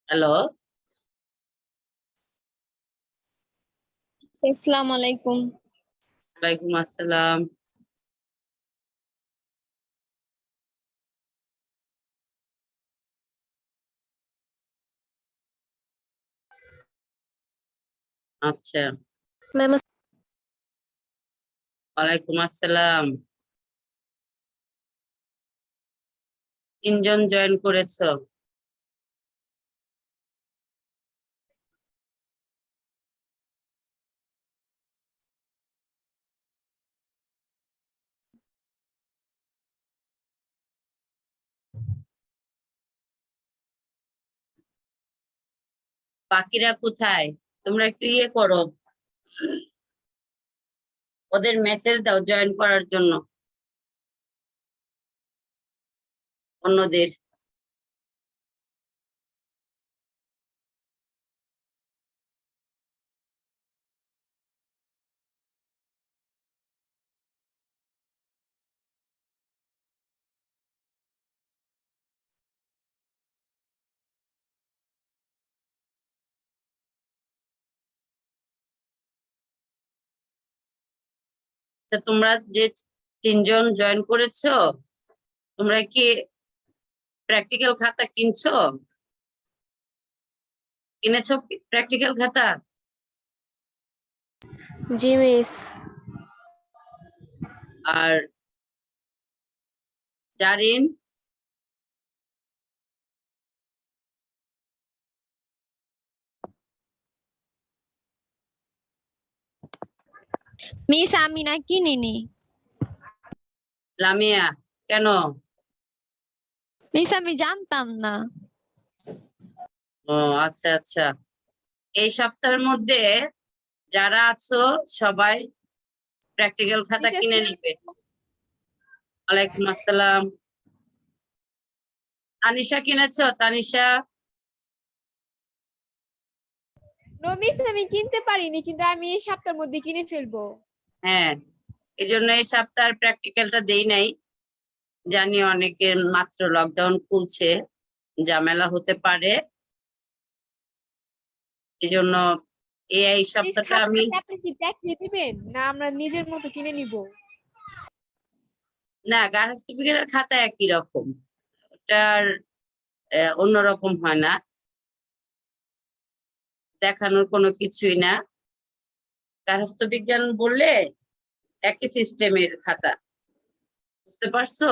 Hello, আসসালামু আলাইকুম। ওয়ালাইকুম আসসালাম। আচ্ছা, ম্যাম ওয়ালাইকুম আসসালাম। তিনজন জয়েন করেছো? বাকিরা কোথায়? তোমরা একটু ইয়ে করো, ওদের মেসেজ দাও জয়েন করার জন্য, অন্যদের। তা তোমরা যে তিনজন জয়েন করেছো, তোমরা কি প্র্যাকটিক্যাল খাতা কিনছো? কিনেছো প্র্যাকটিক্যাল খাতা? জি মিস। আর জারিন? মিস আমি না কিনিনি। লামিয়া? কেন? মিস আমি জানতাম না। ও আচ্ছা আচ্ছা, এই সপ্তাহের মধ্যে যারা আছো সবাই প্র্যাকটিক্যাল খাতা কিনে নিবে। ওয়ালাইকুম আসসালাম। তানিশা কিনেছো? তানিশা? নো মিস আমি কিনতে পারিনি, কিন্তু আমি এই সপ্তাহের মধ্যে কিনে ফেলবো। হ্যাঁ, এই জন্য এই সপ্তাহের প্র্যাকটিক্যালটা দেই নাই। জানি অনেকের মাত্র লকডাউন খুলছে, ঝামেলা হতে পারে, এই জন্য এই মিস সপ্তাহটা আমি খাতাটা আপনি কি দেখিয়ে দিবেন, না আমরা নিজের মতো কিনে নিব? না, গার্হস্থ্য বিজ্ঞানের খাতা একই রকম, ওটার অন্যরকম হয় না, দেখানোর কোনো কিছুই না। গার্হস্থ্য বিজ্ঞান বললে একই সিস্টেমের খাতা, বুঝতে পারছো?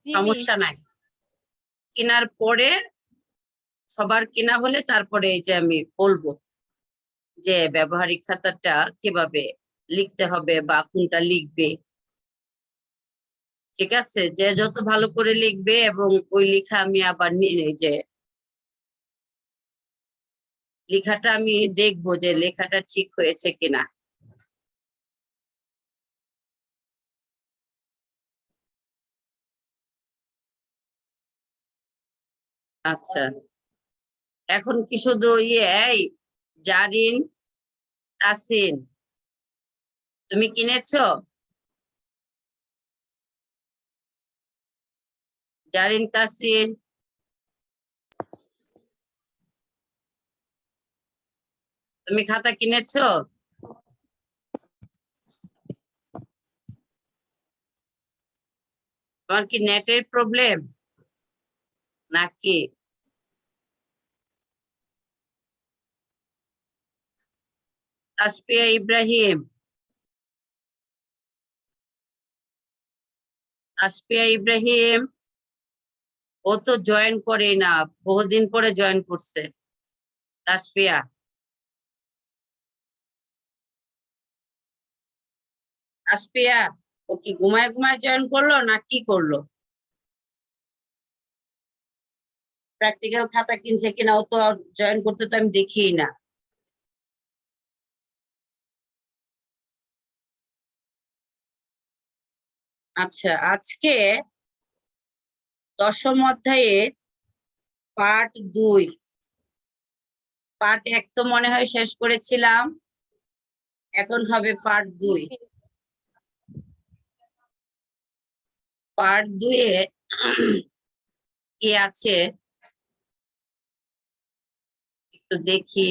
জি মিস। সমস্যা নাই। কেনার পরে, সবার কেনা হলে তারপরে এই যে আমি বলবো যে ব্যবহারিক খাতাটা কিভাবে লিখতে হবে বা কোনটা লিখবে। ঠিক আছে, যে যত ভালো করে লিখবে, এবং ওই লেখা আমি আবার যে লেখাটা আমি দেখবো যে লেখাটা ঠিক হয়েছে কিনা। আচ্ছা, এখন কি শুধু এই জারিন, তাসিন, তুমি কিনেছো? জারিন, তাসিন, তুমি খাতা কিনেছো? তোমার কি নেটের প্রবলেম নাকি? তাসফিয়া ইব্রাহিম, তাসফিয়া ইব্রাহিম, ও তো জয়েন করে না, বহুদিন পরে জয়েন করছে। তাসফিয়া, তাসফিয়া, ও কি ঘুমায় ঘুমায় জয়েন করলো না কি করলো? প্র্যাকটিক্যাল খাতা কিনছে কিনা, ও তো জয়েন করতে তো আমি দেখিই না। আচ্ছা, আজকে 10ম অধ্যায়ে পার্ট 2, পার্ট 1 তো মনে হয় শেষ করেছিলাম, এখন হবে পার্ট 2। পার্ট 2 এ কি আছে তো দেখি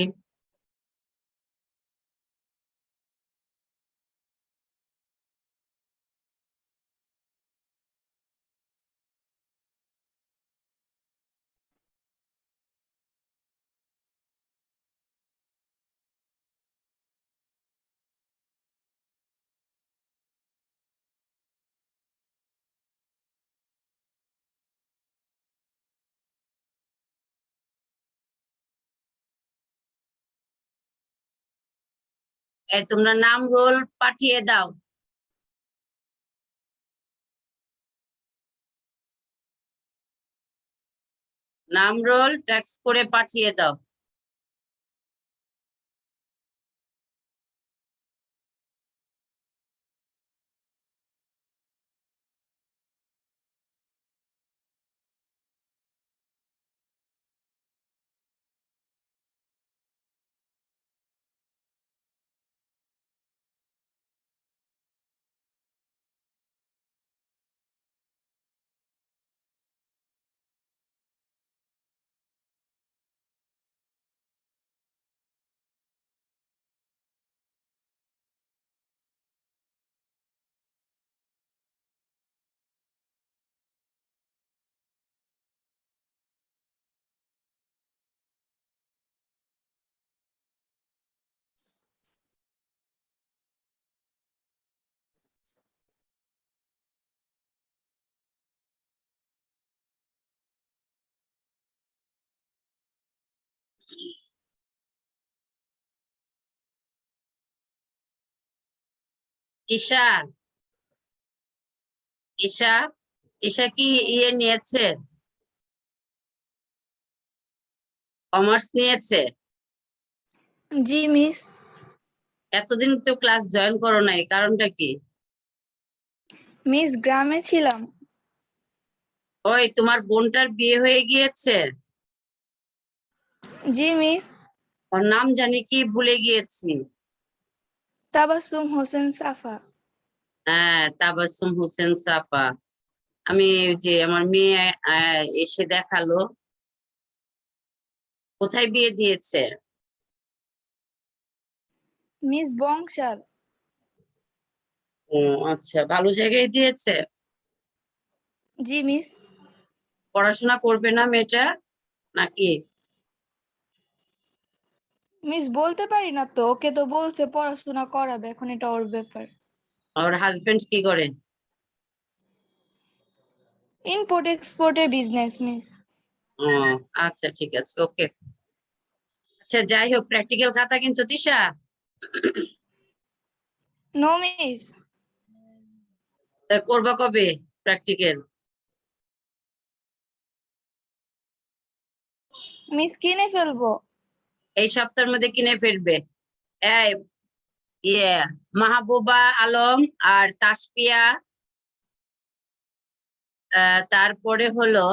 তোমরা নাম রোল পাঠিয়ে দাও। নাম রোল টেক্সট করে পাঠিয়ে দাও। ঈশা, ঈশা, ঈশা কি ইয়ে নিয়েছে? কমার্স নিয়েছে? জি মিস। এতদিন তো ক্লাস জয়েন করো নাই, কারণটা কি? মিস গ্রামে ছিলাম। ওই তোমার বোনটার বিয়ে হয়ে গিয়েছে? জি মিস। ওর নাম জানি কি, ভুলে গিয়েছি। তাবাসসুম হোসেন সাফা। হ্যাঁ, তাবাসসুম হোসেন সাফা। আমি ওই যে আমার মেয়ে এসে দেখালো। কোথায় বিয়ে দিয়েছে? মিস বংশাল। ও আচ্ছা, ভালো জায়গায় দিয়েছে। জি মিস। পড়াশোনা করবে না মেয়েটা নাকি? মিস বলতে পারি না তো, ওকে তো বলছে পড়াশোনা করাবে, এখন এটা ওর ব্যাপার। ওর হাজবেন্ড কি করে? ইম্পোর্ট এক্সপোর্টের বিজনেস মিস। ও আচ্ছা, ঠিক আছে, ওকে। আচ্ছা, যাই হোক, প্র্যাকটিক্যাল খাতা কিনছো তিশা? No miss. তা করবা কবে প্র্যাকটিক্যাল? মিস কিনে ফেলবো। এই সপ্তাহের মধ্যে কিনে ফেলবে। এই ইয়ে মাহবুবা আলম আর তাসপিয়া, তারপরে হলো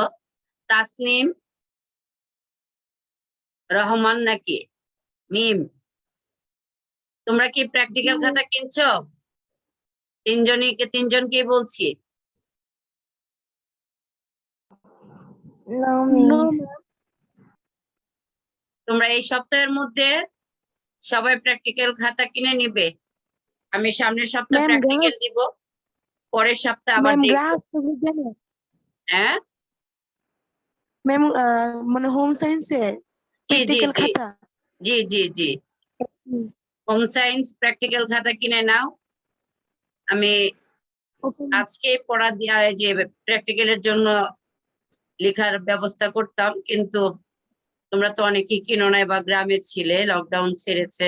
তাসনিম রহমান নাকি মিম, তোমরা কি প্র্যাকটিক্যাল খাতা কিনছো? তিনজনকে বলছি। No no miss. তোমরা এই সপ্তাহের মধ্যে সবাই প্র্যাকটিক্যাল খাতা কিনে নিবে। আমি সামনের সপ্তাহ ম্যাম প্র্যাকটিক্যাল দিব, পরের সপ্তাহ আবার ম্যাম দেখবো। গ্রাহক বিজ্ঞানে হ্যাঁ, ম্যাম মানে হোম সায়েন্সের জি জি প্র্যাকটিক্যাল জি খাতা। জি জি জি হোম সায়েন্স প্র্যাকটিক্যাল খাতা কিনে নাও। আমি ওকে আজকে পড়া দিয়া যে প্র্যাকটিক্যালের জন্য লেখার ব্যবস্থা করতাম, কিন্তু তোমরা তো অনেকেই কিনো নাই বা গ্রামে ছিলে, লকডাউন ছেড়েছে,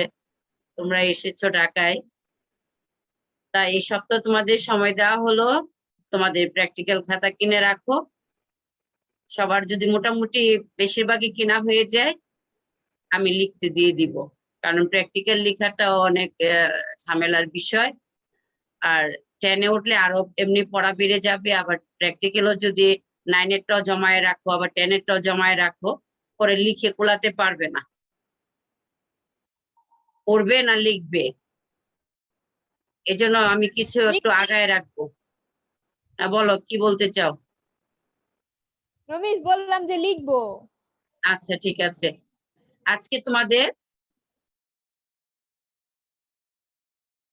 তোমরা এসেছো ঢাকায়। তা এই সপ্তাহ তোমাদের সময় দেওয়া হলো, তোমাদের প্র্যাকটিক্যাল খাতা কিনে রাখো। সবার যদি মোটামুটি বেশিরভাগই কিনা হয়ে যায়, আমি লিখতে দিয়ে দিব। কারণ প্র্যাকটিক্যাল লেখাটাও অনেক ঝামেলার বিষয়। আর 10-এ উঠলে আরো এমনি পড়া বেড়ে যাবে, আবার প্র্যাকটিক্যালও যদি 9-এরটাও জমায়ে রাখো, আবার 10-এরটাও জমায়ে রাখো, পরে লিখে কোলাতে পারবে না। পড়বে না লিখবে, এজন্য আমি কিছু একটু আগায় রাখবো। বলো কি বলতে চাও? নো মিস, বললাম যে লিখবো। আচ্ছা, ঠিক আছে। আজকে তোমাদের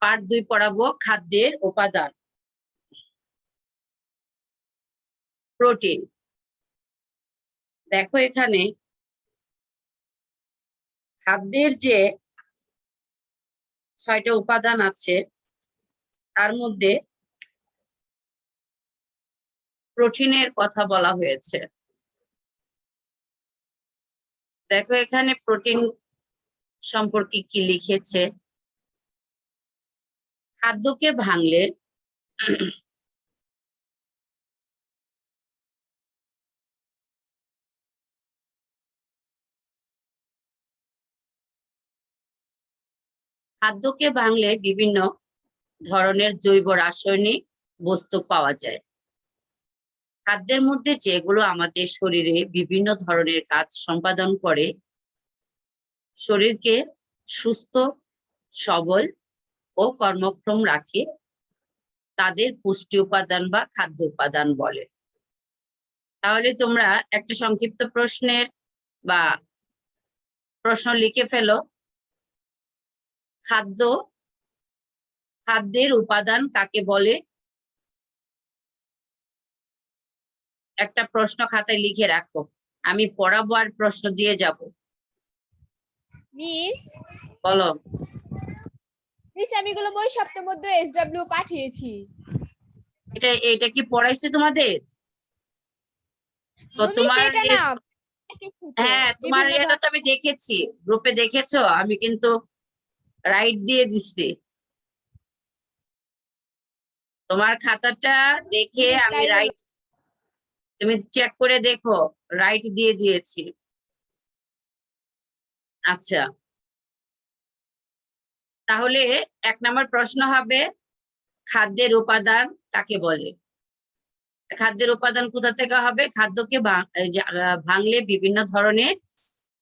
পার্ট 2 পড়াবো খাদ্যের উপাদান। প্রোটিন। দেখো এখানে খাদ্যের যে 6টা উপাদান আছে তার মধ্যে প্রোটিনের কথা বলা হয়েছে। দেখো এখানে প্রোটিন সম্পর্কে কি লিখেছে। খাদ্যকে ভাঙলে বিভিন্ন ধরনের জৈব রাসায়নিক বস্তু পাওয়া যায়। খাদ্যের মধ্যে যেগুলো আমাদের শরীরে বিভিন্ন ধরনের কাজ সম্পাদন করে, শরীরকে সুস্থ সবল ও কর্মক্ষম রাখে, তাদের পুষ্টি উপাদান বা খাদ্য উপাদান বলে। তাহলে তোমরা একটা সংক্ষিপ্ত প্রশ্নের বা প্রশ্ন লিখে ফেলো। খাদ্যের উপাদান কাকে বলে? একটা প্রশ্ন খাতায় লিখে রাখো, আমি পড়াবো আর প্রশ্ন দিয়ে যাব। মিস বলো। আমি এগুলো বই সপ্তাহের মধ্যে SW পাঠিয়েছি। এটা কি পড়াইছে তোমাদের? তো মিস তোমার এটা না, হ্যাঁ, তোমার বিভিন্ন এটা তো আমি দেখেছি, গ্রুপে দেখেছো, আমি কিন্তু রাইট দিয়ে দিচ্ছি। তোমার খাতাটা দেখে Miss, আমি তাই বলো। রাইট, তুমি চেক করে দেখো, রাইট দিয়ে দিয়েছি। আচ্ছা, তাহলে 1 নম্বর প্রশ্ন হবে খাদ্যের উপাদান কাকে বলে? খাদ্যের উপাদান কোথা থেকে হবে? খাদ্যকে ভাঙলে বিভিন্ন ধরনের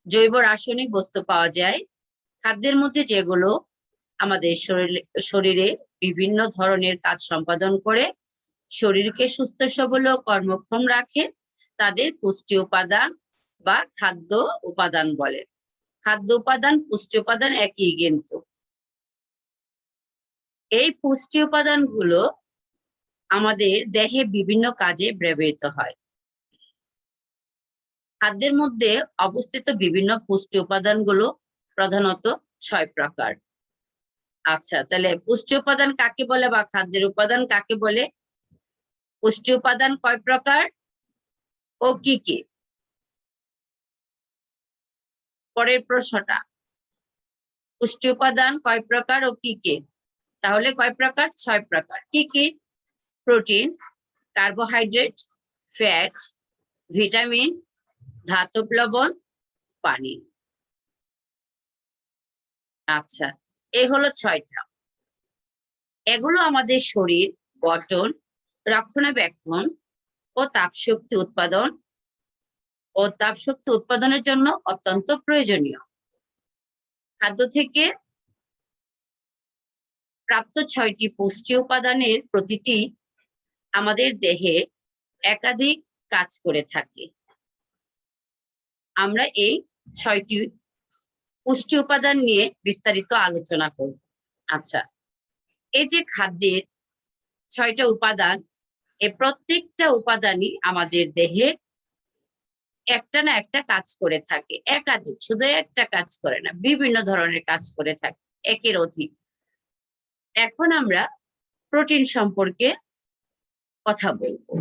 জৈব রাসায়নিক বস্তু পাওয়া যায়। খাদ্যের মধ্যে যেগুলো আমাদের শরীরে বিভিন্ন ধরনের কাজ সম্পাদন করে, শরীরকে সুস্থ সবল ও কর্মক্ষম রাখে, তাদের পুষ্টি উপাদান বা খাদ্য উপাদান বলে। খাদ্য উপাদান পুষ্টি উপাদান একই কিন্তু। এই পুষ্টি উপাদানগুলো আমাদের দেহে বিভিন্ন কাজে ব্যবহৃত হয়। খাদ্যের মধ্যে অবস্থিত বিভিন্ন পুষ্টি উপাদানগুলো প্রধানত 6 প্রকার। আচ্ছা, তাহলে পুষ্টি উপাদান কাকে বলে বা খাদ্যের উপাদান কাকে বলে? পুষ্টি উপাদান কয় প্রকার ও কি কি? পরের প্রশ্নটা, পুষ্টি উপাদান কয় প্রকার ও কি কি? তাহলে কয় প্রকার? 6 প্রকার। কি কি? প্রোটিন, কার্বোহাইড্রেট, ফ্যাট, ভিটামিন, ধাতব লবণ, পানি। আচ্ছা, এই হলো 6টা। এগুলো আমাদের শরীর গঠন, রক্ষণাবেক্ষণ ও তাপশক্তি উৎপাদনের জন্য অত্যন্ত প্রয়োজনীয়। খাদ্য থেকে প্রাপ্ত 6টি পুষ্টি উপাদানের প্রতিটি আমাদের দেহে একাধিক কাজ করে থাকে। আমরা এই 6টি পুষ্টি উপাদান নিয়ে বিস্তারিত আলোচনা করব। আচ্ছা, এই যে খাদ্যের 6টা উপাদান, এই প্রত্যেকটা উপাদানই আমাদের দেহে একটা না একটা কাজ করে থাকে। একাধিক, শুধু একটা কাজ করে না, বিভিন্ন ধরনের কাজ করে থাকে, একের অধিক। এখন আমরা প্রোটিন সম্পর্কে কথা বলবো,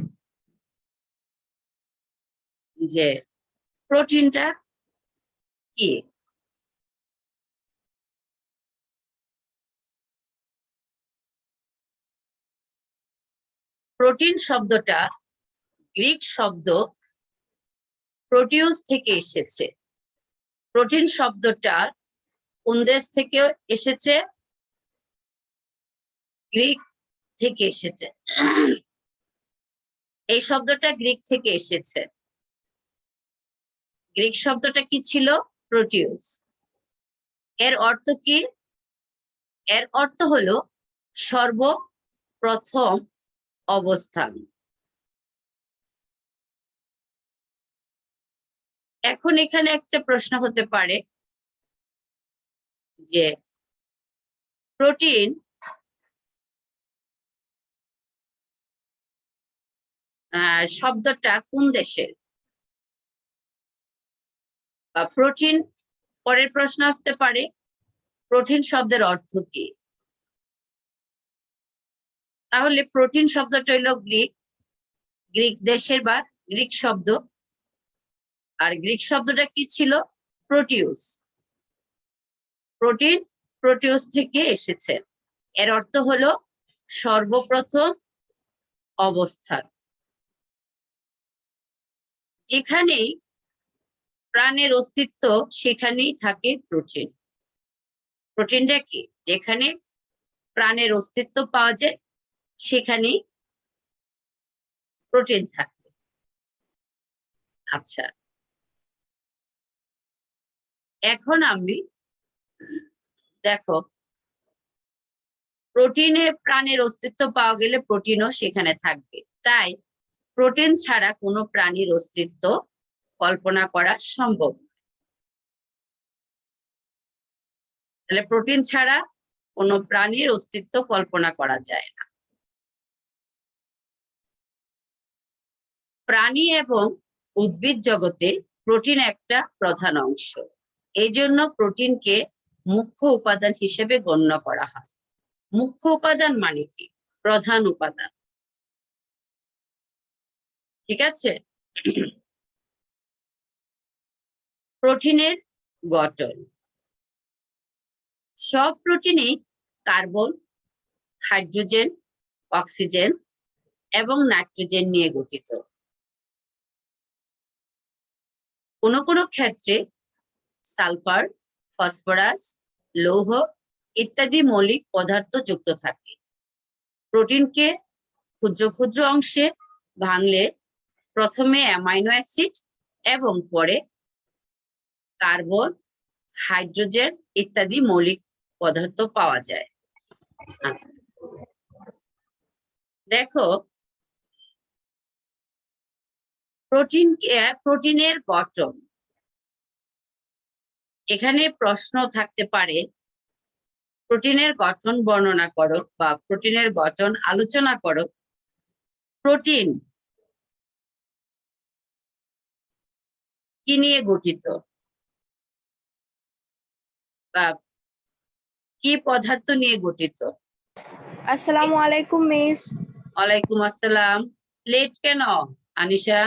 যে প্রোটিনটা কি। প্রোটিন শব্দটা গ্রিক শব্দ প্রোটিউস থেকে এসেছে। প্রোটিন শব্দটা কোন দেশ থেকে এসেছে? গ্রিক থেকে এসেছে। এই শব্দটা গ্রিক থেকে এসেছে। গ্রিক শব্দটা কি ছিল? প্রোটিউস। এর অর্থ কি? এর অর্থ হলো সর্বপ্রথম অবস্থান। এখন এখানে একটা প্রশ্ন হতে পারে, যে প্রোটিন শব্দটা কোন দেশের, বা প্রোটিন, পরের প্রশ্ন আসতে পারে প্রোটিন শব্দের অর্থ কি। তাহলে প্রোটিন শব্দটা হইল গ্রিক দেশের বা গ্রিক শব্দ। আর গ্রিক শব্দটা কি ছিল? প্রোটিউস। প্রোটিন প্রোটিউস থেকে এসেছে। এর অর্থ হলো সর্বপ্রথম অবস্থান। যেখানেই প্রাণের অস্তিত্ব সেখানেই থাকে প্রোটিন। প্রোটিনটা কি? যেখানে প্রাণের অস্তিত্ব পাওয়া যায় সেখানেই প্রোটিন থাকে। আচ্ছা, এখন আমি দেখো, প্রোটিনে প্রাণের অস্তিত্ব পাওয়া গেলে প্রোটিনও সেখানে থাকবে। তাই প্রোটিন ছাড়া কোনো প্রাণীর অস্তিত্ব কল্পনা করা সম্ভব নয়। তাহলে প্রোটিন ছাড়া কোনো প্রাণীর অস্তিত্ব কল্পনা করা যায় না। প্রাণী এবং উদ্ভিদ জগতে প্রোটিন একটা প্রধান অংশ। এই জন্য প্রোটিনকে মুখ্য উপাদান হিসেবে গণ্য করা হয়। মুখ্য উপাদান মানে কি? প্রধান উপাদান। ঠিক আছে? প্রোটিনের গঠন। সব প্রোটিনই কার্বন, হাইড্রোজেন, অক্সিজেন এবং নাইট্রোজেন নিয়ে গঠিত। কোনো কোনো ক্ষেত্রে সালফার, ফসফরাস, লৌহ ইত্যাদি মৌলিক পদার্থ যুক্ত থাকে। প্রোটিনকে ক্ষুদ্র ক্ষুদ্র অংশে ভাঙলে প্রথমে অ্যামাইনো অ্যাসিড এবং পরে কার্বন, হাইড্রোজেন ইত্যাদি মৌলিক পদার্থ পাওয়া যায়। আচ্ছা, দেখো, প্রোটিনের গঠন। এখানে প্রশ্ন থাকতে পারে প্রোটিনের গঠন বর্ণনা করো বা প্রোটিনের গঠন আলোচনা করো। প্রোটিন কি নিয়ে গঠিত বা কি পদার্থ নিয়ে গঠিত? আসসালামু আলাইকুম মিস। ওয়ালাইকুম আসসালাম। লেট কেন আনিশা?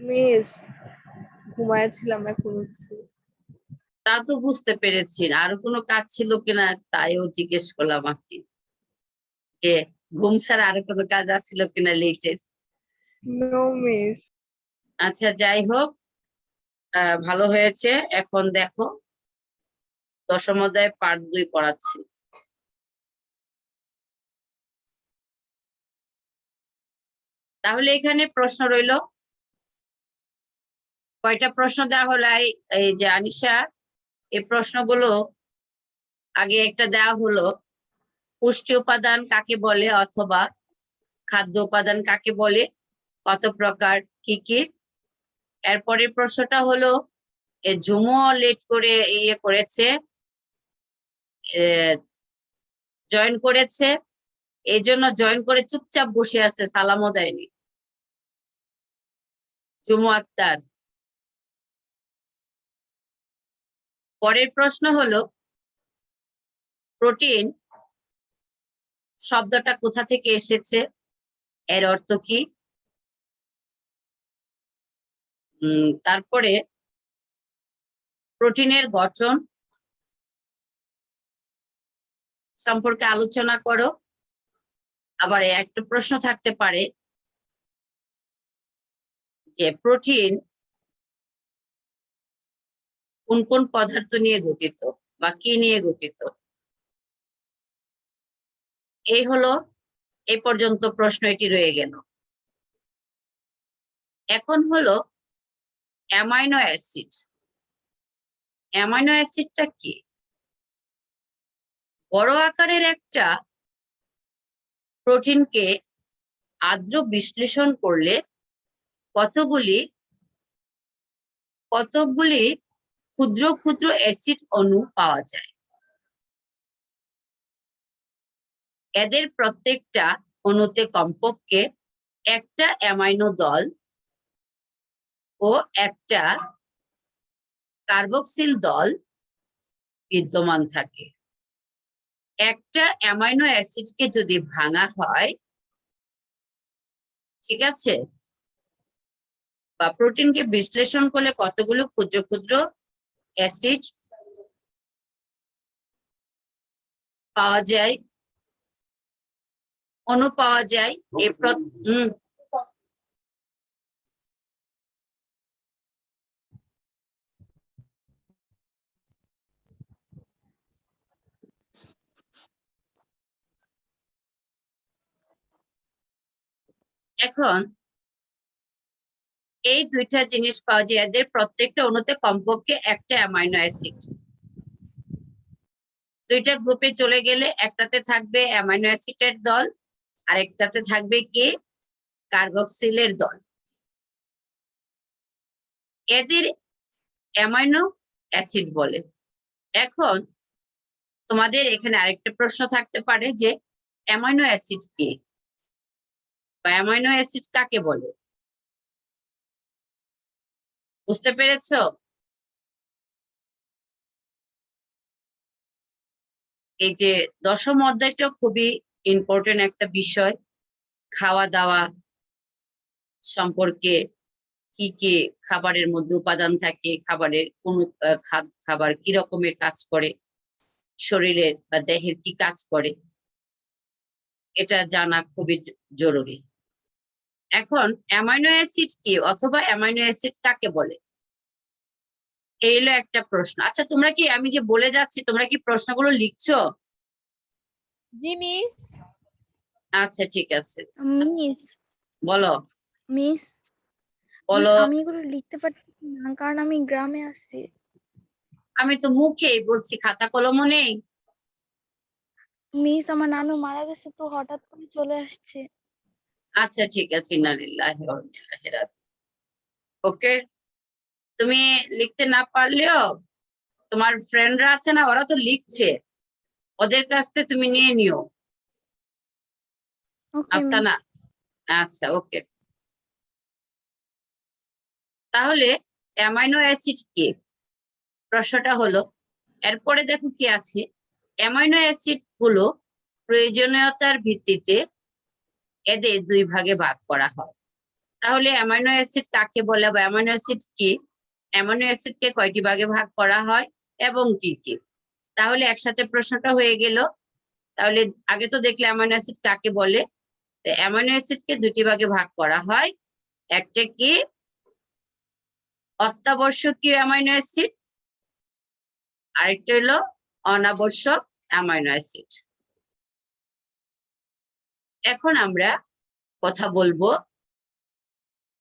মিস ঘুমাইছিলাম, এখন উঠছি। তা তো বুঝতে পেরেছি, আরো কোনো কাজ ছিল কিনা তাইও জিজ্ঞেস করলাম আর কি, যে ঘুম ছাড়া আরো কোনো কাজ আসছিল কিনা লেটের। No miss. আচ্ছা, যাই হোক, ভালো হয়েছে। এখন দেখো, দশম অধ্যায় পার্ট 2 পড়াচ্ছি। তাহলে এখানে প্রশ্ন রইল, কয়টা প্রশ্ন দেওয়া হলো? এই যে আনিশা, এই প্রশ্নগুলো আগে একটা দেওয়া হলো, পুষ্টি উপাদান কাকে বলে অথবা খাদ্য উপাদান কাকে বলে, কত প্রকার, কি কি। এরপরে প্রশ্নটা হলো ঝুমু লেট করে ইয়ে করেছে, জয়েন করেছে, এই জন্য জয়েন করে চুপচাপ বসে আছে, সালামও দেয়নি। ঝুমু আক্তার। পরের প্রশ্ন হলো প্রোটিন শব্দটা কোথা থেকে এসেছে, এর অর্থ কি। তারপরে প্রোটিনের গঠন সম্পর্কে আলোচনা করো। আবার একটা প্রশ্ন থাকতে পারে যে প্রোটিন কোন কোন পদার্থ নিয়ে গঠিত বা কি নিয়ে গঠিত। এই হলো, এই পর্যন্ত প্রশ্ন এটি রয়ে গেল। এখন হলো অ্যামাইনো অ্যাসিড। অ্যামাইনো অ্যাসিডটা কি? বড় আকারের একটা প্রোটিনকে আর্দ্র বিশ্লেষণ করলে কতগুলি ক্ষুদ্র ক্ষুদ্র অ্যাসিড অণু পাওয়া যায়। এদের প্রত্যেকটা অণুতে কমপক্ষে একটা অ্যামাইনো দল ও একটা কার্বক্সিল দল বিদ্যমান থাকে। একটা অ্যামাইনো অ্যাসিডকে যদি ভাঙা হয়, ঠিক আছে, বা প্রোটিনকে বিশ্লেষণ করলে কতগুলো ক্ষুদ্র ক্ষুদ্র অ্যাসিড পাওয়া যায়, অণু পাওয়া যায়। এখন এই দুইটা জিনিস পাওয়া যায়, এদের প্রত্যেকটা অণুতে কমপক্ষে একটা অ্যামাইনো অ্যাসিড। দুইটা গ্রুপে চলে গেলে একটাতে থাকবে অ্যামাইনো অ্যাসিডের দল, আর একটাতে থাকবে কি কার্বক্সিলের দল। এদের অ্যামাইনো অ্যাসিড বলে। এখন তোমাদের এখানে আরেকটা প্রশ্ন থাকতে পারে যে অ্যামাইনো অ্যাসিড কি, বা অ্যামাইনো অ্যাসিড কাকে বলে? বুঝতে পেরেছো? এই যে দশম অধ্যায়টা খুবই ইম্পর্টেন্ট একটা বিষয়, খাওয়া দাওয়া সম্পর্কে, কি কি খাবারের মধ্যে উপাদান থাকে, খাবারের কোন খাবার কি রকমের কাজ করে, শরীরের বা দেহের কি কাজ করে, এটা জানা খুবই জরুরি। এখন অ্যামাইনো অ্যাসিড কি অথবা অ্যামাইনো অ্যাসিড কাকে বলে, এই হলো একটা প্রশ্ন। আচ্ছা, তোমরা কি, আমি যে বলে যাচ্ছি, তোমরা কি প্রশ্নগুলো লিখছো? জি মিস। আচ্ছা, ঠিক আছে, মিস বলো মিস বলো। আমি এগুলো লিখতে পারছি না, কারণ আমি গ্রামে আছি। আমি তো মুখেই বলছি, খাতা কলমও নেই। মিস আমার নানু মারা গেছে, তো হঠাৎ করে চলে আসছে। আচ্ছা, ঠিক আছে, ইন্না লিল্লাহি ওয়া ইন্না ইলাইহি রাজিউন। ওকে, তুমি লিখতে না পারলেও তোমার ফ্রেন্ডরা আছে না, ওরা তো লিখছে, ওদের কাছ থেকে তুমি নিয়ে নিও। ওকে আফসানা, মিস। আচ্ছা, ওকে। তাহলে অ্যামাইনো অ্যাসিড কি, প্রশ্নটা হলো। এরপরে দেখো কি আছে, অ্যামাইনো অ্যাসিড গুলো প্রয়োজনীয়তার ভিত্তিতে এদের দুই ভাগে ভাগ করা হয়। তাহলে অ্যামাইনো অ্যাসিড কাকে বলে বা অ্যামাইনো অ্যাসিড কি, অ্যামাইনো অ্যাসিডকে কয়টি ভাগে ভাগ করা হয় এবং কি কি। তাহলে একসাথে প্রশ্নটা হয়ে গেল। তাহলে আগে তো দেখলে অ্যামাইনো অ্যাসিড কাকে বলে। অ্যামাইনো অ্যাসিডকে দুটি ভাগে ভাগ করা হয়, একটা কি অত্যাবশ্যকীয় অ্যামাইনো অ্যাসিড, আরেকটা হলো অনাবশ্যক অ্যামাইনো অ্যাসিড। এখন আমরা কথা বলবো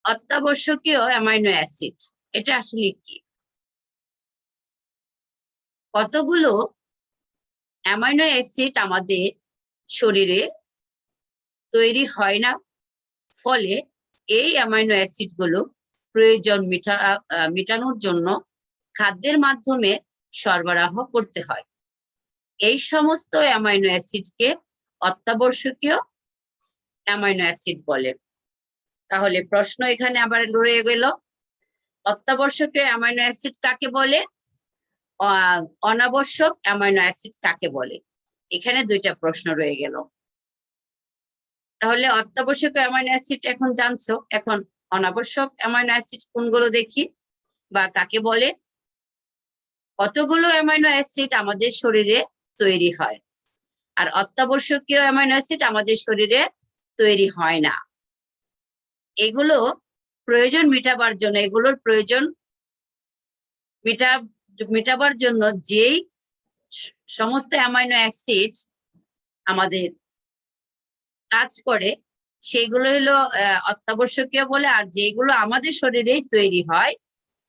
অত্যাবশ্যকীয় অ্যামাইনো অ্যাসিড, এটা আসলে কি। কতগুলো অ্যামাইনো অ্যাসিড আমাদের শরীরে তৈরি হয় না, ফলে এই অ্যামাইনো অ্যাসিড গুলো প্রয়োজন মেটানোর জন্য খাদ্যের মাধ্যমে সরবরাহ করতে হয়। এই সমস্ত অ্যামাইনো অ্যাসিডকে অত্যাবশ্যকীয় অ্যামাইনো অ্যাসিড বলে। তাহলে প্রশ্ন এখানে আবার রয়ে গেল, অত্যাবশ্যকীয় অ্যামাইনো অ্যাসিড কাকে বলে, অনাবশ্যক অ্যামাইনো অ্যাসিড কাকে বলে। এখানে দুইটা প্রশ্ন রয়ে গেল। তাহলে অত্যাবশ্যকীয় অ্যামাইনো অ্যাসিড এখন জানছো, এখন অনাবশ্যক অ্যামাইনো অ্যাসিড কোনগুলো দেখি বা কাকে বলে। কতগুলো অ্যামাইনো অ্যাসিড আমাদের শরীরে তৈরি হয়, আর অত্যাবশ্যকীয় অ্যামাইনো অ্যাসিড আমাদের শরীরে তৈরি হয় না। এগুলো প্রয়োজন মেটাবার জন্য, এগুলোর প্রয়োজন মেটাবার জন্য যেই সমস্ত অ্যামাইনো অ্যাসিড আমাদের কাজ করে, সেগুলো হলো অত্যাবশ্যকীয় বলে। আর যেগুলো আমাদের শরীরেই তৈরি হয়,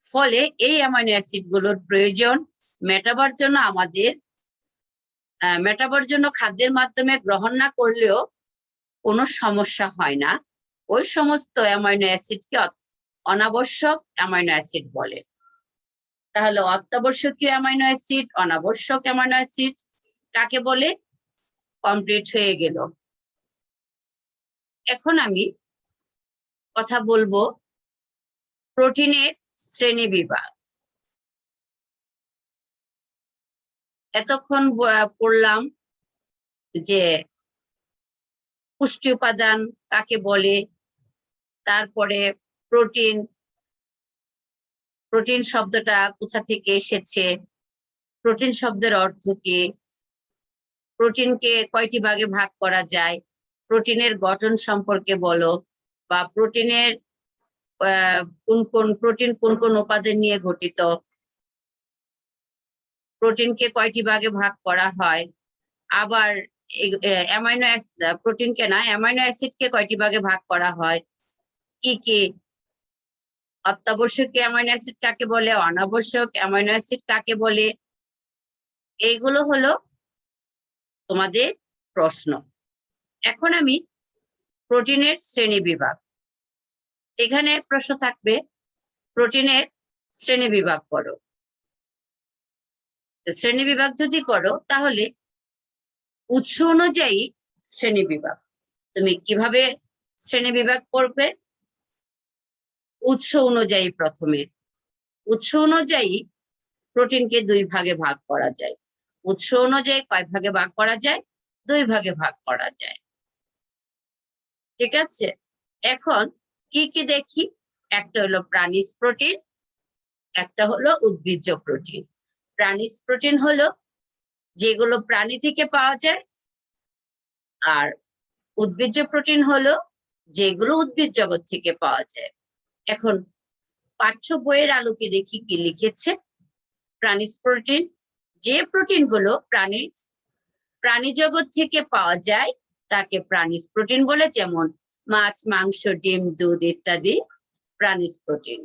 ফলে এই অ্যামাইনো অ্যাসিড গুলোর প্রয়োজন মেটাবার জন্য খাদ্যের মাধ্যমে গ্রহণ না করলেও কোনো সমস্যা হয় না। ওই সমস্ত অ্যামাইনো অ্যাসিডকে অনাবশ্যক অ্যামাইনো অ্যাসিড বলে। তাহলে অত্যাবশ্যকীয় অ্যামাইনো অ্যাসিড, অনাবশ্যক অ্যামাইনো অ্যাসিড কাকে বলে? কমপ্লিট হয়ে গেল। এখন আমি কথা বলবো প্রোটিনের শ্রেণী বিভাগ। এতক্ষণ পড়লাম যে পুষ্টি উপাদান কাকে বলে, তারপরে প্রোটিন, প্রোটিন শব্দটা কোথা থেকে এসেছে, প্রোটিন শব্দের অর্থ কি, প্রোটিনকে কয়টি ভাগে ভাগ করা যায়, প্রোটিনের গঠন সম্পর্কে বলো, বা প্রোটিনের প্রোটিন কোন কোন উপাদান নিয়ে গঠিত, প্রোটিনকে কয়টি ভাগে ভাগ করা হয়, আবার অ্যামাইনো অ্যাসিড, প্রোটিনকে না অ্যামাইনো অ্যাসিডকে কয়টি ভাগে ভাগ করা হয়, কি কি, অত্যাবশ্যকীয় অ্যামাইনো অ্যাসিড কাকে বলে, অনাবশ্যক অ্যামাইনো অ্যাসিড কাকে বলে, এইগুলো হলো তোমাদের প্রশ্ন। এখন আমি প্রোটিনের শ্রেণী বিভাগ, এখানে প্রশ্ন থাকবে প্রোটিনের শ্রেণী বিভাগ করো। শ্রেণী বিভাগ যদি করো তাহলে উৎস অনুযায়ী শ্রেণী বিভাগ। তুমি কিভাবে শ্রেণী বিভাগ করবে? উৎস অনুযায়ী। প্রথমে উৎস অনুযায়ী প্রোটিনকে দুই ভাগে ভাগ করা যায়। উৎস অনুযায়ী কয় ভাগে ভাগ করা যায়? দুই ভাগে ভাগ করা যায়। ঠিক আছে, এখন কি কি দেখি। একটা হলো প্রাণীজ প্রোটিন, একটা হলো উদ্ভিজ্জ প্রোটিন। প্রাণীজ প্রোটিন হলো যেগুলো প্রাণী থেকে পাওয়া যায়, আর উদ্ভিজ্জ প্রোটিন হলো যেগুলো উদ্ভিদ জগৎ থেকে পাওয়া যায়। এখন পাঠ্য বইয়ের আলোকে দেখি কি লিখেছে। প্রাণীজ প্রোটিন, যে প্রোটিন গুলো প্রাণী জগৎ থেকে পাওয়া যায় তাকে প্রাণীজ প্রোটিন বলে, যেমন মাছ, মাংস, ডিম, দুধ ইত্যাদি প্রাণীজ প্রোটিন।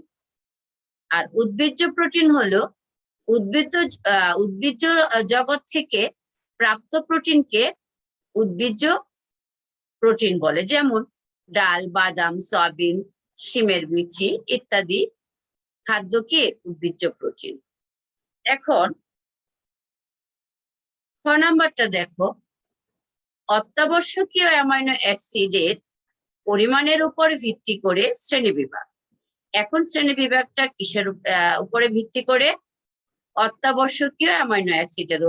আর উদ্ভিজ্জ প্রোটিন হলো উদ্ভিজ্জ জগৎ থেকে প্রাপ্ত প্রোটিনকে উদ্ভিজ্জ প্রোটিন বলে, যেমন ডাল, বাদাম, সয়াবিন, শিমের বিচি ইত্যাদি খাদ্যকে উদ্ভিজ্জ প্রোটিন। এখন খ নাম্বারটা দেখো, অত্যাবশ্যকীয় অ্যামাইনো অ্যাসিডের পরিমাণের উপর ভিত্তি করে শ্রেণীবিভাগ। এখন শ্রেণীবিভাগটা কিসের উপরে ভিত্তি করে? অত্যাবশ্যকীয় অ্যামাইনো অ্যাসিডের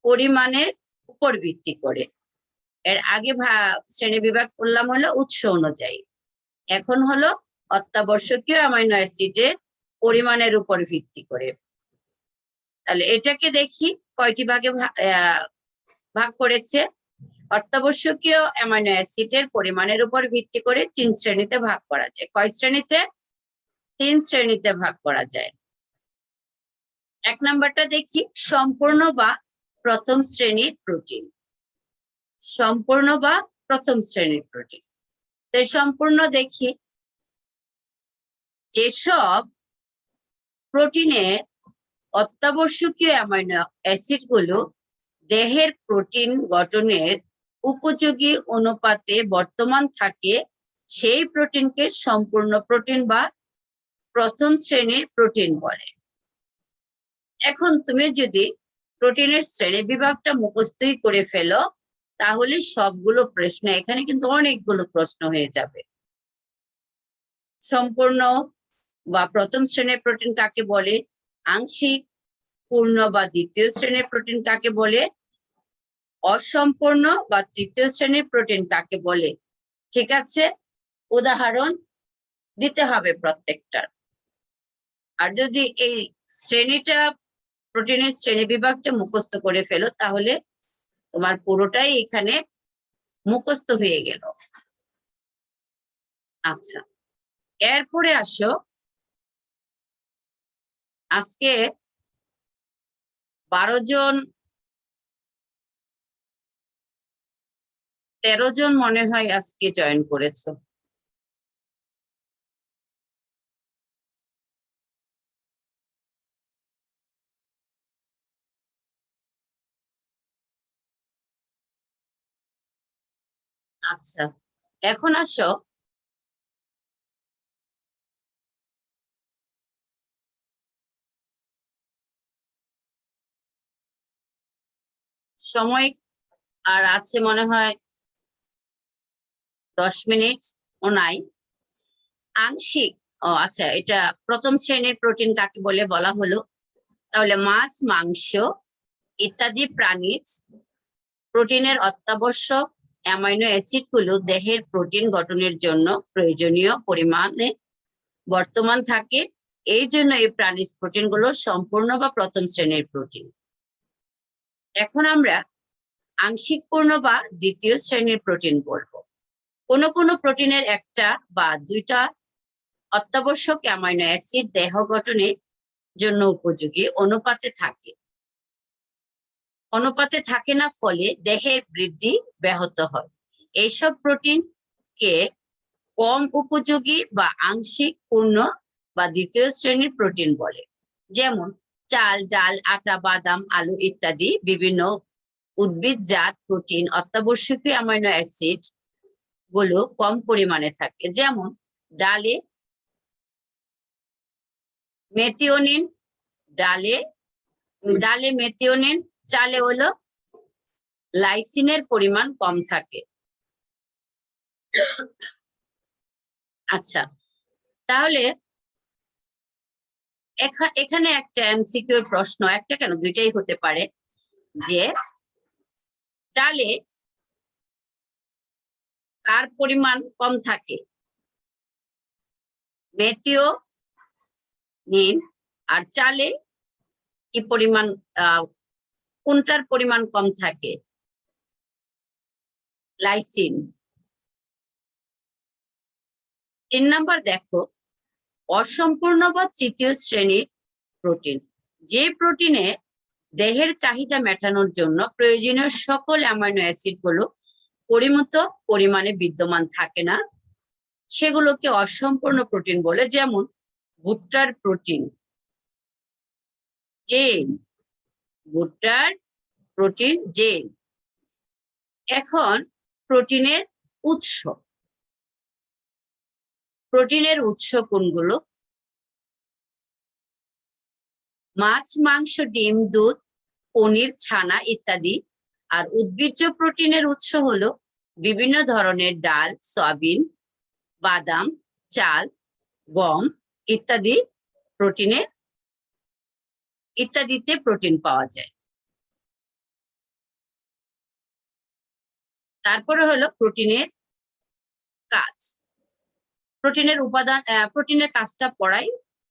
পরিমাণের উপর ভিত্তি করে। এর আগে শ্রেণীবিভাগ করলাম হলো উৎস অনুযায়ী, এখন হলো অত্যাবশ্যকীয় অ্যামাইনো অ্যাসিডের পরিমাণের উপর ভিত্তি করে। তাহলে এটাকে দেখি কয়টি ভাগে ভাগ করেছে। অত্যাবশ্যকীয় অ্যামাইনো অ্যাসিডের পরিমাণের উপর ভিত্তি করে 3 শ্রেণীতে ভাগ করা যায়। কয় শ্রেণীতে? 3 শ্রেণীতে ভাগ করা যায়। এক নাম্বারটা দেখি, সম্পূর্ণ বা প্রথম শ্রেণীর প্রোটিন। সম্পূর্ণ বা প্রথম শ্রেণীর প্রোটিন। তাই সম্পূর্ণ দেখি, যেসব প্রোটিনে অত্যাবশ্যকীয় অ্যামাইনো অ্যাসিড গুলো দেহের প্রোটিন গঠনের উপযোগী অনুপাতে বর্তমান থাকে, সেই প্রোটিনকে সম্পূর্ণ প্রোটিন বা প্রথম শ্রেণীর প্রোটিন বলে। এখন তুমি যদি প্রোটিনের শ্রেণী বিভাগটা মুখস্থই করে ফেলো তাহলে সবগুলো প্রশ্ন, এখানে কিন্তু অনেকগুলো প্রশ্ন হয়ে যাবে। সম্পূর্ণ বা প্রথম শ্রেণীর প্রোটিন কাকে বলে, আংশিক, পূর্ণ বা দ্বিতীয় শ্রেণীর প্রোটিন কাকে বলে, অসম্পূর্ণ বা তৃতীয় শ্রেণীর প্রোটিন কাকে বলে। ঠিক আছে, উদাহরণ দিতে হবে প্রত্যেকটার। আর যদি এই শ্রেণীটা, প্রোটিনের শ্রেণী বিভাগটা মুখস্থ করে ফেলো তাহলে তোমার পুরোটাই এখানে মুখস্থ হয়ে গেল। আচ্ছা, এরপরে আসো, আজকে 12 জন 13 জন মনে হয় আজকে জয়েন করেছো। আচ্ছা, এখন আসো সময় আর আছে মনে হয় 10 মিনিট ও নাই। আংশিক, ও আচ্ছা, এটা প্রথম শ্রেণীর প্রোটিন কাকে বলে বলা হলো। তাহলে মাছ, মাংস ইত্যাদি প্রাণীজ প্রোটিনের অত্যাবশ্যক অ্যামাইনো অ্যাসিড গুলো দেহের প্রোটিন গঠনের জন্য প্রয়োজনীয় পরিমাণে বর্তমান থাকে। এই জন্য এই প্রাণীজ প্রোটিন গুলো সম্পূর্ণ বা প্রথম শ্রেণীর প্রোটিন। এখন আমরা আংশিক পূর্ণ বা দ্বিতীয় শ্রেণীর প্রোটিন বলবো। কোনো কোনো প্রোটিনের একটা বা দুইটা অত্যাবশ্যক অ্যামাইনো অ্যাসিড দেহ গঠনের জন্য উপযোগী অনুপাতে থাকে না, ফলে দেহের বৃদ্ধি ব্যাহত হয়। এইসব প্রোটিনকে কম উপযোগী বা আংশিক পূর্ণ বা দ্বিতীয় শ্রেণীর প্রোটিন বলে। যেমন চাল, ডাল, আটা, বাদাম, আলু ইত্যাদি বিভিন্ন উদ্ভিদজাত প্রোটিন অত্যাবশ্যকীয় অ্যামাইনো অ্যাসিড গুলো কম পরিমাণে থাকে। যেমন ডালে মেথিওনিন, ডালে মেথিওনিন, চালে হলো লাইসিনের পরিমাণ কম থাকে। আচ্ছা, তাহলে এখানে একটা এমসিকিউ প্রশ্ন, একটা কেন দুইটাই হতে পারে, যে ডালে কার পরিমাণ কম থাকে, মেথিওনিন আর চালে কি পরিমাণ, কোনটার পরিমাণ কম থাকে, লাইসিন। 3 নাম্বার দেখো, অসম্পূর্ণ বা তৃতীয় শ্রেণীর প্রোটিন, যে প্রোটিনে দেহের চাহিদা মেটানোর জন্য প্রয়োজনীয় সকল অ্যামাইনো অ্যাসিড গুলো পরিমিত পরিমাণে বিদ্যমান থাকে না, সেগুলোকে অসম্পূর্ণ প্রোটিন বলে। যেমন ভুট্টার প্রোটিন জেন, ভুট্টার প্রোটিন জেন। এখন প্রোটিনের উৎস কোনগুলো? মাছ, মাংস, ডিম, দুধ, পনির, ছানা ইত্যাদি। আর উদ্ভিজ্জ প্রোটিনের উৎস হলো বিভিন্ন ধরনের ডাল, সয়াবিন, বাদাম, চাল, গম ইত্যাদিতে প্রোটিন পাওয়া যায়। তারপরে হলো প্রোটিনের কাজ। প্রোটিনের কাজটা পড়াই,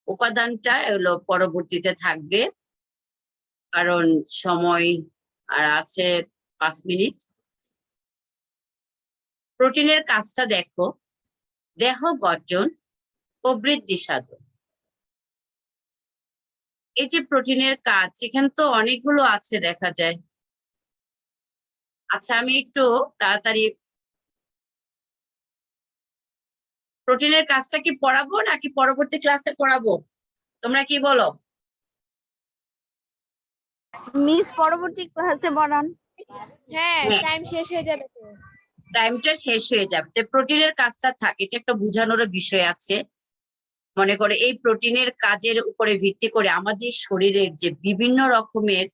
উপাদানটা এগুলো পরবর্তীতে থাকবে, কারণ সময় আর আছে 5 মিনিট। প্রোটিনের কাজটা দেখো, দেহ গঠন ও বৃদ্ধি সাধন। এই যে প্রোটিনের কাজ, এখানে তো অনেকগুলো আছে দেখা যায়। আচ্ছা, আমি একটু তাড়াতাড়ি প্রোটিনের কাজটা কি পড়াবো নাকি পরবর্তী ক্লাসে পড়াবো, তোমরা কি বলো? মিস পরবর্তী ক্লাসে পড়ান। হ্যাঁ, হ্যাঁ। টাইম শেষ হয়ে যাবে তো। টাইমটা শেষ হয়ে যাবে, তো প্রোটিনের কাজটা থাকে, এটা একটা বোঝানোর বিষয় আছে। মনে করে এই প্রোটিনের কাজের উপরে ভিত্তি করে আমাদের শরীরের যে বিভিন্ন রকমের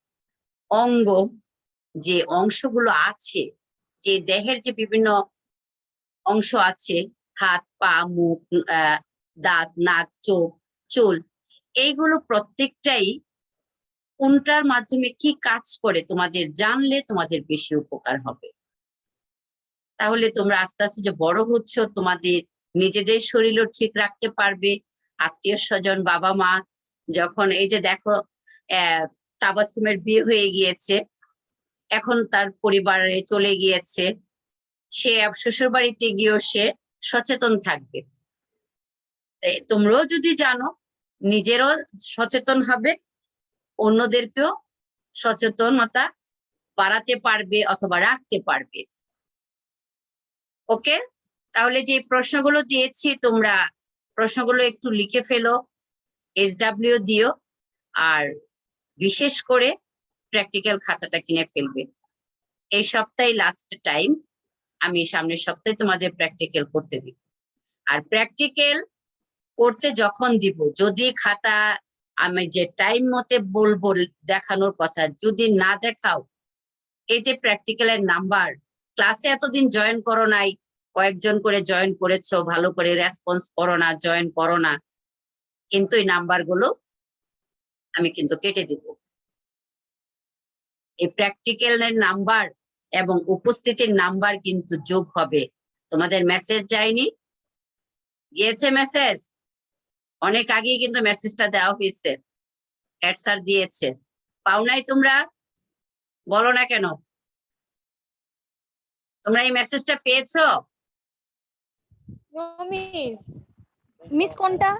অঙ্গ, যে অংশগুলো আছে, যে দেহের যে বিভিন্ন অংশ আছে, হাত, পা, মুখ, দাঁত, নাক, চোখ, চুল, এইগুলো প্রত্যেকটাই কোনটার মাধ্যমে কি কাজ করে তোমাদের জানলে তোমাদের বেশি উপকার হবে। তাহলে তোমরা আস্তে আস্তে যে বড় হচ্ছ, তোমাদের নিজেদের শরীরও ঠিক রাখতে পারবে। আত্মীয় স্বজন, বাবা মা, যখন এই যে দেখো তাবাসসুমের বিয়ে হয়ে গিয়েছে, এখন তার পরিবারে চলে গিয়েছে, সে শ্বশুর বাড়িতে গিয়েও সে সচেতন থাকবে। তোমরাও যদি জানো, নিজেরও সচেতন হবে, অন্যদেরকেও সচেতনতা বাড়াতে পারবে অথবা রাখতে পারবে। ওকে, তাহলে যে প্রশ্নগুলো দিয়েছি, তোমরা প্রশ্নগুলো একটু লিখে ফেলো, SW দিও, আর বিশেষ করে প্র্যাকটিক্যাল খাতাটা কিনে ফেলবে। এই সপ্তাহে লাস্ট টাইম, আমি সামনের সপ্তাহে তোমাদের প্র্যাকটিক্যাল করতে দিব। আর প্র্যাকটিক্যাল করতে যখন দিব, যদি খাতা আমি যে টাইম মতে বলবো দেখানোর কথা, যদি না দেখাও এই যে প্র্যাকটিক্যালের নাম্বার, ক্লাসে এতদিন জয়েন করো নাই, কয়েকজন করে জয়েন করেছো, ভালো করে রেসপন্স করো না, জয়েন করো না, কিন্তু এই নাম্বার গুলো আমি কিন্তু কেটে দিব। এই প্র্যাকটিক্যালের নাম্বার এবং উপস্থিতির নাম্বার কিন্তু যোগ হবে। তোমাদের মেসেজ যায়নি? গিয়েছে মেসেজ? অনেক আগেই কিন্তু মেসেজটা দেওয়া হয়েছে, হেড স্যার দিয়েছে। পাও নাই তোমরা? বলো না কেন? তোমরা এই মেসেজটা পেয়েছো? No miss. মিস কোনটা?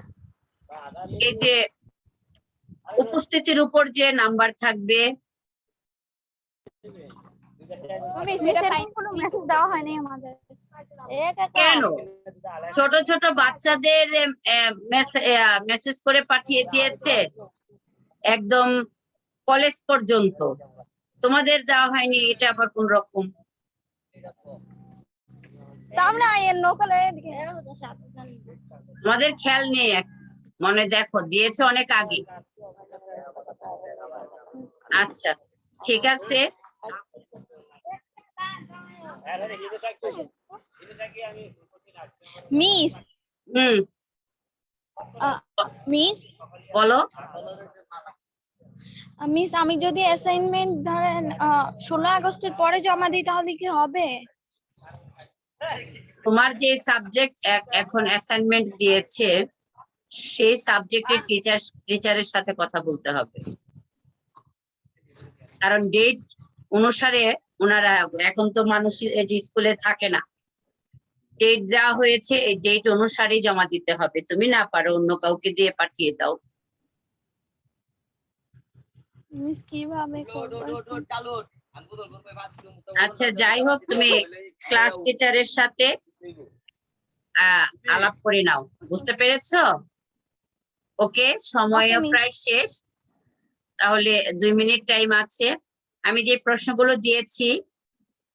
এই যে উপস্থিতির উপর যে নাম্বার থাকবে, নো মিস মিস এটা এরকম পাইনি। কোনো মেসেজ দেওয়া হয়নি আমাদের। কেন? ছোট ছোট বাচ্চাদের মেসেজ করে পাঠিয়ে দিয়েছে একদম কলেজ পর্যন্ত, তোমাদের দেওয়া হয়নি, এটা আবার কোন রকম? আমরা লোকালে আমাদের খেয়াল নেই, মনে দেখো দিয়েছে অনেক আগে। আচ্ছা ঠিক আছে, মিস হুম মিস বলো। মিস আমি যদি অ্যাসাইনমেন্ট ধরেন 16 আগস্টের পরে জমা দিই তাহলে কি হবে? তোমার যে সাবজেক্ট এখন অ্যাসাইনমেন্ট দিয়েছে, সেই সাবজেক্টের টিচারের সাথে কথা বলতে হবে, কারণ ডেট অনুসারে ওনারা এখন তো মানুষ স্কুলে থাকে না, ডেট দেওয়া হয়েছে, এই ডেট অনুসারেই জমা দিতে হবে। তুমি না পারো অন্য কাউকে দিয়ে পাঠিয়ে দাও। মিস কিভাবে করব? আচ্ছা যাই হোক, তুমি ক্লাস টিচারের সাথে আলাপ করে নাও, বুঝতে পেরেছো? ওকে, সময়ও miss. প্রায় শেষ, তাহলে 2 মিনিট টাইম আছে। আমি যে প্রশ্নগুলো দিয়েছি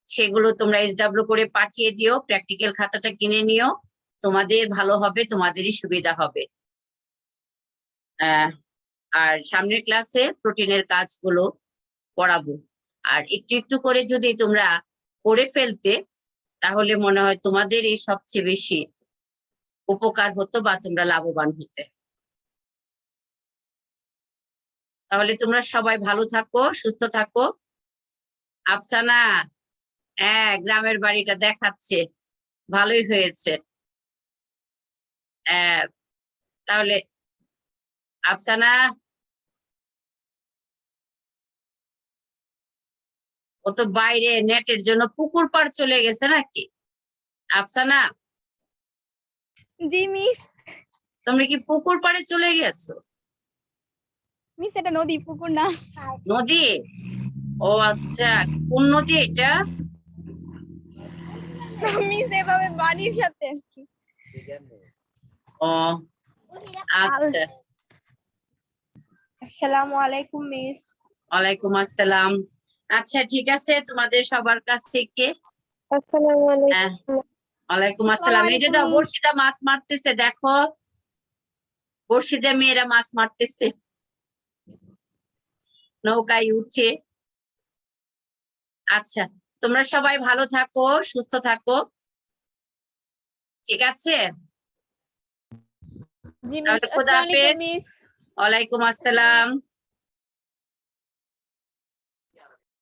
সেগুলো তোমরা SW করে পাঠিয়ে দিও, প্র্যাকটিক্যাল খাতাটা কিনে নিও, তোমাদের ভালো হবে, তোমাদেরই সুবিধা হবে। আর সামনের ক্লাসে প্রোটিনের কাজগুলো পড়াবো, আর একটু একটু করে যদি তোমরা করে ফেলতে, তাহলে মনে হয় তোমাদের এই সবচেয়ে বেশি উপকার হতো বা তোমরা লাভবান হতে। তাহলে তোমরা সবাই ভালো থাকো, সুস্থ থাকো। আফসানা, হ্যাঁ গ্রামের বাড়িটা দেখাচ্ছে, ভালোই হয়েছে। তাহলে আফসানা, ও তো বাইরে নেটের জন্য পুকুর পাড় চলে গেছে নাকি? আফসানা, জি মিস। তুমি কি পুকুর পাড়ে চলে গেছো? মিস এটা নদী, পুকুর না। নদী? ও আচ্ছা, কোন নদী এটা? মিস এভাবে বাড়ির সাথে আর কি। ও আচ্ছা, আসসালামু আলাইকুম মিস। ওয়ালাইকুম আসসালাম। আচ্ছা ঠিক আছে, তোমাদের সবার কাছ থেকে আসসালামু ওয়ালাইকুম আসসালাম। এই যে দাও, বড়শিদা মাছ মারতেছে, দেখো বড়শিদা মেয়েরা মাছ মারতেছে, নৌকায় উঠছে। আচ্ছা, তোমরা সবাই ভালো থাকো, সুস্থ থাকো, ঠিক আছে? জি মিস। তাহলে খোদা আসসালামু আলাইকুম হাফেজ। মিস। ওয়ালাইকুম আসসালাম।